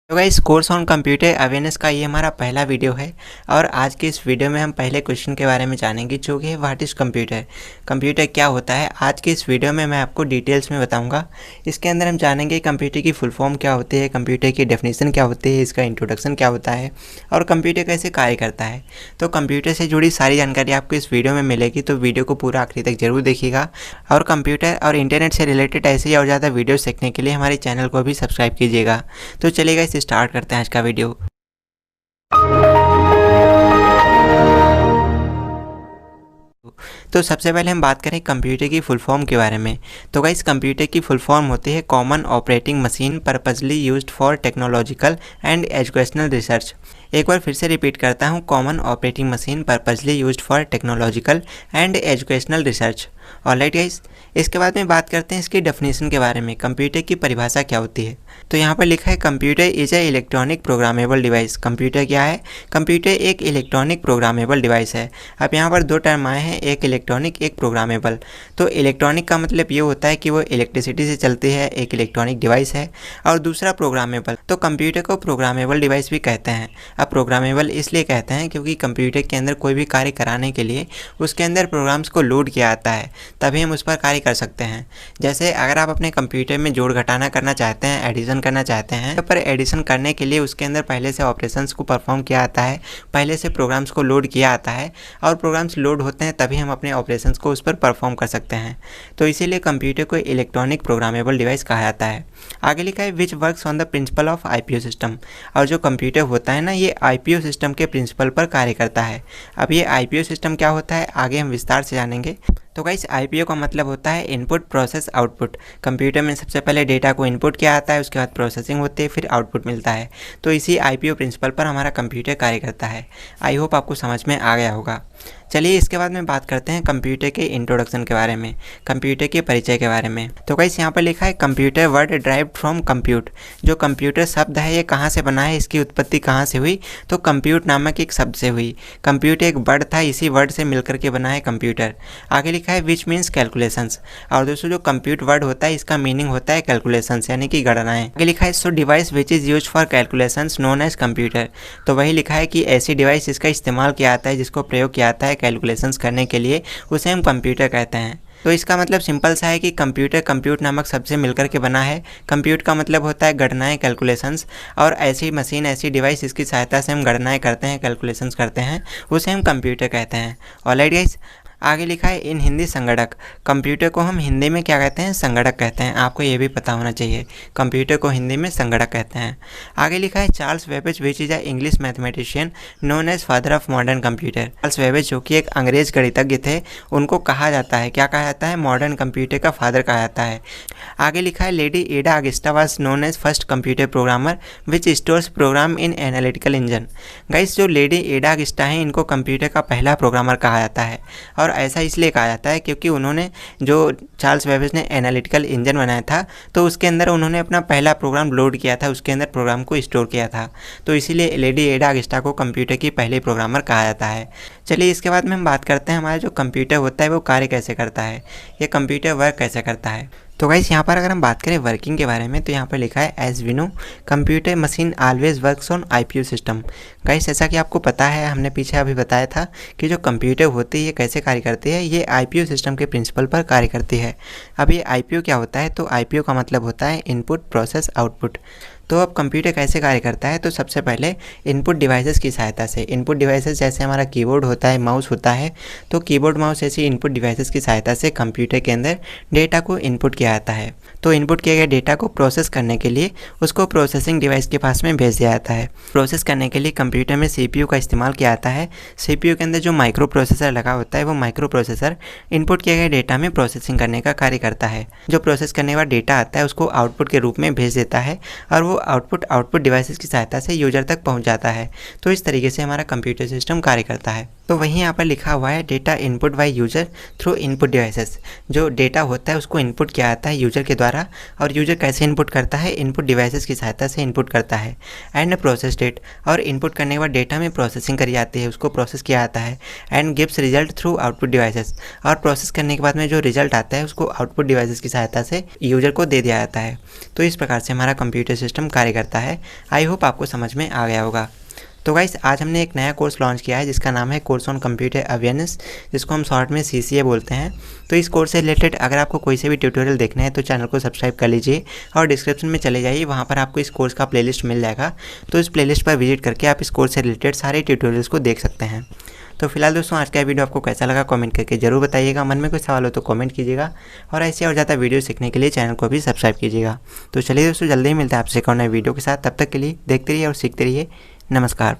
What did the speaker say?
तो guys course on computer awareness का ये हमारा पहला वीडियो है और आज के इस वीडियो में हम पहले क्वेश्चन के बारे में जानेंगे जो कि है व्हाट इज़ कंप्यूटर। कंप्यूटर क्या होता है आज के इस वीडियो में मैं आपको डिटेल्स में बताऊंगा। इसके अंदर हम जानेंगे कंप्यूटर की फुल फॉर्म क्या होती है, कंप्यूटर की डेफिनेशन क्या होती है, इसका इंट्रोडक्शन क्या होता है और कंप्यूटर कैसे कार्य करता है। तो कंप्यूटर से जुड़ी सारी जानकारी आपको इस वीडियो में मिलेगी, तो वीडियो को पूरा आखिरी तक जरूर देखिएगा। और कंप्यूटर और इंटरनेट से रिलेटेड ऐसे ही और ज़्यादा वीडियो सीखने के लिए हमारे चैनल को भी सब्सक्राइब कीजिएगा। तो चलिएगा इसे स्टार्ट करते हैं आज का वीडियो। तो सबसे पहले हम बात करें कंप्यूटर की फुल फॉर्म के बारे में। तो गाइस कंप्यूटर की फुल फॉर्म होती है common operating machine purposely used for technological and educational research. एक बार फिर से रिपीट करता हूँ, common operating machine purposely used for technological and educational research. Alright guys, इसके बाद में बात करते हैं इसकी डेफिनेशन के बारे में, कंप्यूटर की परिभाषा क्या होती है। तो यहाँ पर लिखा है computer is a electronic programmable device. Computer क्या है? कंप्यूटर एक इलेक्ट्रॉनिक प्रोग्रामेबल डिवाइस है। अब यहाँ पर दो टर्म आए हैं, एक इलेक्ट्रॉनिक एक प्रोग्रामेबल। तो इलेक्ट्रॉनिक का मतलब ये होता है कि वो इलेक्ट्रिसिटी से चलती है, एक इलेक्ट्रॉनिक डिवाइस है, और दूसरा प्रोग्रामेबल। तो कंप्यूटर को प्रोग्रामेबल डिवाइस भी कहते हैं। अब प्रोग्रामेबल इसलिए कहते हैं क्योंकि कंप्यूटर के अंदर कोई भी कार्य कराने के लिए उसके अंदर प्रोग्राम्स को लोड किया जाता है, तभी हम उस पर कार्य कर सकते हैं। जैसे अगर आप अपने कंप्यूटर में जोड़ घटाना करना चाहते हैं, एडिशन करना चाहते हैं, तो पर एडिशन करने के लिए उसके अंदर पहले से ऑपरेशंस को परफॉर्म किया जाता है, पहले से प्रोग्राम्स को लोड किया जाता है, और प्रोग्राम्स लोड होते हैं तभी हम अपने ऑपरेशंस को उस पर परफॉर्म कर सकते हैं। तो इसीलिए कंप्यूटर को इलेक्ट्रॉनिक प्रोग्रामेबल डिवाइस कहा जाता है। आगे लिखा है which works on the principle of IPO system. और जो कंप्यूटर होता है ना, ये आईपीओ सिस्टम के प्रिंसिपल पर कार्य करता है। अब ये आईपीओ सिस्टम क्या होता है आगे हम विस्तार से जानेंगे। तो गाइस आईपीओ का मतलब होता है इनपुट प्रोसेस आउटपुट। कंप्यूटर में सबसे पहले डेटा को इनपुट किया जाता है, उसके बाद प्रोसेसिंग होती है, फिर आउटपुट मिलता है। तो इसी आईपीओ प्रिंसिपल पर हमारा कंप्यूटर कार्य करता है। आई होप आपको समझ में आ गया होगा। चलिए इसके बाद में बात करते हैं कंप्यूटर के इंट्रोडक्शन के बारे में, कंप्यूटर के परिचय के बारे में। तो गाइस यहाँ पर लिखा है computer word derived from compute. जो कंप्यूटर शब्द है ये कहाँ से बना है, इसकी उत्पत्ति कहाँ से हुई? तो कंप्यूट नामक एक शब्द से हुई। कंप्यूटर एक वर्ड था, इसी वर्ड से मिलकर के बना है कंप्यूटर। आगे लिखा है विच मीन्स कैलकुलेशंस। और दोस्तों जो कंप्यूट वर्ड होता है इसका मीनिंग होता है कैलकुलेशंस, यानी कि गणनाएं। आगे लिखा है so device which is use for calculations known as computer. तो वही लिखा है कि ऐसी डिवाइस जिसका इस्तेमाल किया जाता है, जिसको प्रयोग किया जाता है कैलकुलेशंस करने के लिए, उसे हम कंप्यूटर कहते हैं। तो इसका मतलब सिंपल सा है कि कंप्यूटर कंप्यूट नामक शब्द से मिलकर के बना है। कंप्यूट का मतलब होता है गणनाएं, कैलकुलेशंस, और ऐसी मशीन, ऐसी डिवाइस जिसकी सहायता से हम गणनाएं करते हैं, कैलकुलेशंस करते हैं, उसे हम कंप्यूटर कहते हैं। ऑलराइट गाइस, आगे लिखा है इन हिंदी संगणक। कंप्यूटर को हम हिंदी में क्या कहते हैं? संगणक कहते हैं। आपको ये भी पता होना चाहिए, कंप्यूटर को हिंदी में संगणक कहते हैं। आगे लिखा है Charles Babbage which is a English mathematician known as father of modern computer. Charles Babbage जो कि एक अंग्रेज गणितज्ञ थे, उनको कहा जाता है, क्या कहा जाता है? मॉडर्न कंप्यूटर का फादर कहा जाता है। आगे लिखा है lady Ada Augusta was known as first computer programmer which stores program in analytical engine. Guys जो लेडी एडा अगस्टा हैं, इनको कंप्यूटर का पहला प्रोग्रामर कहा जाता है, और ऐसा इसलिए कहा जाता है क्योंकि उन्होंने, जो चार्ल्स बेबेज ने एनालिटिकल इंजन बनाया था, तो उसके अंदर उन्होंने अपना पहला प्रोग्राम लोड किया था, उसके अंदर प्रोग्राम को स्टोर किया था। तो इसीलिए लेडी एडा अगस्टा को कंप्यूटर की पहले प्रोग्रामर कहा जाता है। चलिए इसके बाद में हम बात करते हैं हमारा जो कंप्यूटर होता है वो कार्य कैसे करता है, ये कंप्यूटर वर्क कैसे करता है। तो गाइस यहाँ पर अगर हम बात करें वर्किंग के बारे में, तो यहाँ पर लिखा है as we know computer machine always works on IPO system. Guys जैसा कि आपको पता है, हमने पीछे अभी बताया था कि जो कंप्यूटर होती है ये कैसे कार्य करती है, ये आईपीओ सिस्टम के प्रिंसिपल पर कार्य करती है। अब ये आईपीओ क्या होता है? तो आईपीओ का मतलब होता है इनपुट प्रोसेस आउटपुट। तो अब कंप्यूटर कैसे कार्य करता है? तो सबसे पहले इनपुट डिवाइसेस की सहायता से, इनपुट डिवाइसेस जैसे हमारा कीबोर्ड होता है, माउस होता है, तो कीबोर्ड माउस ऐसी इनपुट डिवाइसेस की सहायता से कंप्यूटर के अंदर डेटा को इनपुट किया जाता है। तो इनपुट किए गए डेटा को प्रोसेस करने के लिए उसको प्रोसेसिंग डिवाइस के पास में भेज दिया जाता है। प्रोसेस करने के लिए कंप्यूटर में सीपीयू का इस्तेमाल किया जाता है। सीपीयू के अंदर जो माइक्रो प्रोसेसर लगा होता है, वो माइक्रो प्रोसेसर इनपुट किए गए डेटा में प्रोसेसिंग करने का कार्य करता है। जो प्रोसेस करने का डेटा आता है उसको आउटपुट के रूप में भेज देता है, और वो आउटपुट डिवाइसेस की सहायता से यूजर तक पहुंच जाता है। तो इस तरीके से हमारा कंप्यूटर सिस्टम कार्य करता है। तो वहीं यहाँ पर लिखा हुआ है data input by user through input devices. जो डेटा होता है उसको इनपुट किया जाता है यूजर के द्वारा, और यूजर कैसे इनपुट करता है? इनपुट डिवाइसेस की सहायता से इनपुट करता है। एंड प्रोसेस डेट, और इनपुट करने के बाद डेटा में प्रोसेसिंग करी जाती है, उसको प्रोसेस किया जाता है। And gives result through output devices, और प्रोसेस करने के बाद में जो रिजल्ट आता है उसको आउटपुट डिवाइसेस की सहायता से यूजर को दे दिया जाता है। तो इस प्रकार से हमारा कंप्यूटर सिस्टम कार्य करता है। आई होप आपको समझ में आ गया होगा। तो गाइस आज हमने एक नया कोर्स लॉन्च किया है जिसका नाम है कोर्स ऑन कंप्यूटर अवेयरनेस, जिसको हम शॉर्ट में CCA बोलते हैं। तो इस कोर्स से रिलेटेड अगर आपको कोई से भी ट्यूटोरियल देखना है तो चैनल को सब्सक्राइब कर लीजिए और डिस्क्रिप्शन में चले जाइए, वहाँ पर आपको इस कोर्स का प्लेलिस्ट मिल जाएगा। तो इस प्लेलिस्ट पर विजिट करके आप इस कोर्स से रिलेटेड सारे ट्यूटोरियल्स को देख सकते हैं। तो फिलहाल दोस्तों आज का वीडियो आपको कैसा लगा कमेंट करके जरूर बताइएगा। मन में कोई सवाल हो तो कमेंट कीजिएगा और ऐसे और ज़्यादा वीडियो सीखने के लिए चैनल को भी सब्सक्राइब कीजिएगा। तो चलिए दोस्तों जल्दी ही मिलते हैं आपसे एक और नए वीडियो के साथ। तब तक के लिए देखते रहिए और सीखते रहिए। नमस्कार।